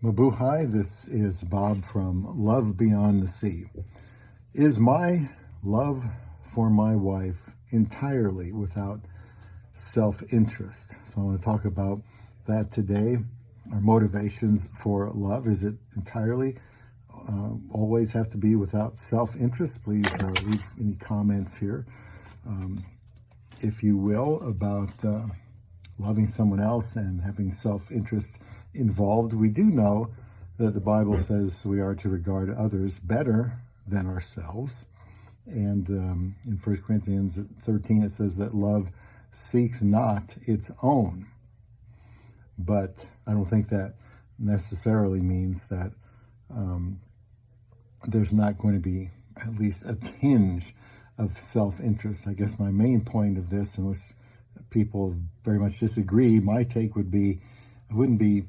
Mabuhay, this is Bob from Love Beyond the Sea. Is my love for my wife entirely without self-interest? So I want to talk about that today. Our motivations for love, is it entirely always have to be without self-interest? Please leave any comments here, if you will, about loving someone else and having self-interest involved. We do know that the Bible says we are to regard others better than ourselves. And in 1 Corinthians 13, it says that love seeks not its own. But I don't think that necessarily means that there's not going to be at least a tinge of self-interest. I guess my main point of this, unless people very much disagree, my take would be I wouldn't be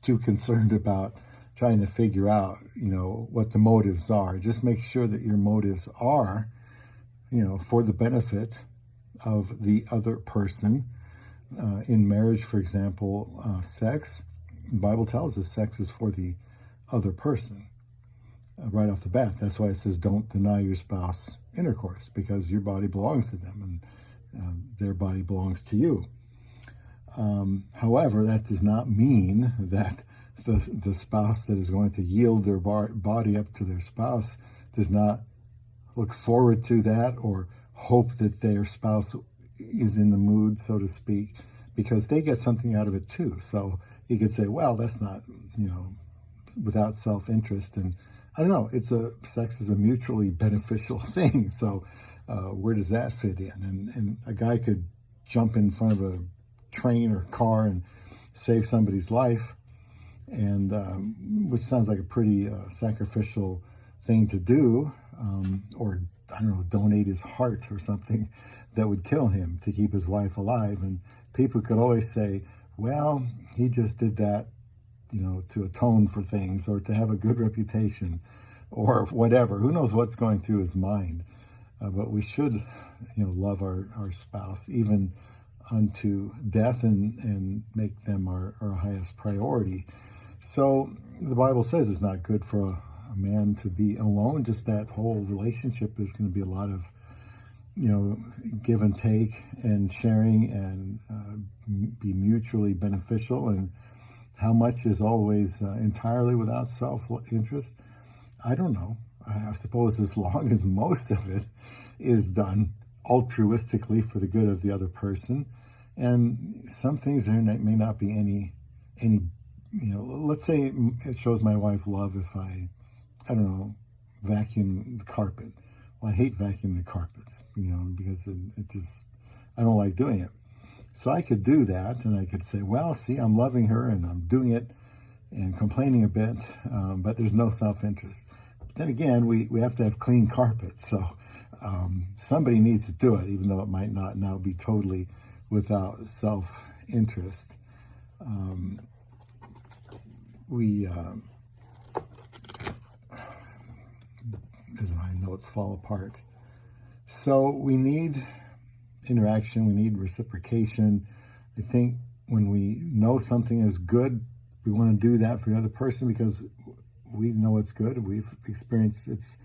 too concerned about trying to figure out, what the motives are. Just make sure that your motives are, for the benefit of the other person. In marriage, for example, sex, the Bible tells us sex is for the other person. Right off the bat. That's why it says don't deny your spouse intercourse, because your body belongs to them and their body belongs to you. However, that does not mean that the spouse that is going to yield their body up to their spouse does not look forward to that or hope that their spouse is in the mood, so to speak, because they get something out of it too. So you could say, well, that's not, without self-interest. And I don't know, sex is a mutually beneficial thing. So where does that fit in? And a guy could jump in front of a train or car and save somebody's life, and which sounds like a pretty sacrificial thing to do, or I don't know, donate his heart or something that would kill him to keep his wife alive. And people could always say, well, he just did that, to atone for things or to have a good reputation or whatever. Who knows what's going through his mind? But we should, love our spouse even unto death and make them our highest priority. So the Bible says it's not good for a man to be alone. Just that whole relationship is going to be a lot of, give and take and sharing and be mutually beneficial. And how much is always entirely without self-interest? I don't know. I suppose as long as most of it is done altruistically for the good of the other person. And some things there may not be any, let's say it shows my wife love if I don't know, vacuum the carpet. Well, I hate vacuuming the carpets, because it just, I don't like doing it. So I could do that, and I could say, well, see, I'm loving her, and I'm doing it, and complaining a bit, but there's no self-interest. But then again, we have to have clean carpets, so somebody needs to do it, even though it might not now be totally without self-interest. As my notes fall apart. So we need interaction, we need reciprocation. I think when we know something is good, we want to do that for the other person because we know it's good, we've experienced it's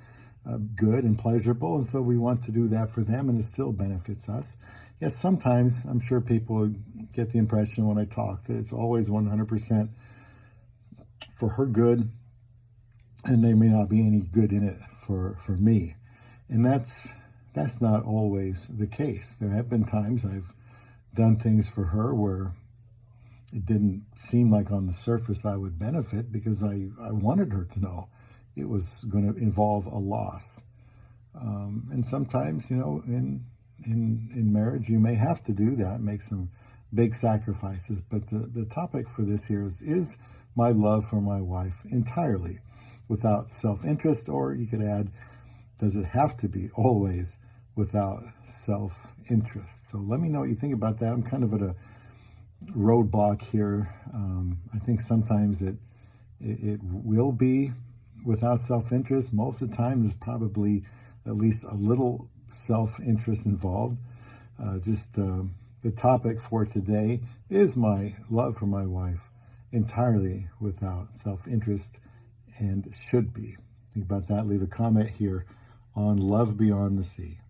good and pleasurable, and so we want to do that for them, and it still benefits us. Yet sometimes, I'm sure people get the impression when I talk that it's always 100% for her good, and there may not be any good in it for me. And that's not always the case. There have been times I've done things for her where it didn't seem like on the surface I would benefit because I wanted her to know it was going to involve a loss. And sometimes, in marriage, you may have to do that, make some big sacrifices. But the topic for this here is my love for my wife entirely without self-interest, or you could add, does it have to be always without self-interest? So let me know what you think about that. I'm kind of at a roadblock here. I think sometimes it will be without self-interest. Most of the time there's probably at least a little self-interest involved. The topic for today is my love for my wife entirely without self-interest and should be. Think about that. Leave a comment here on Love Beyond the Sea.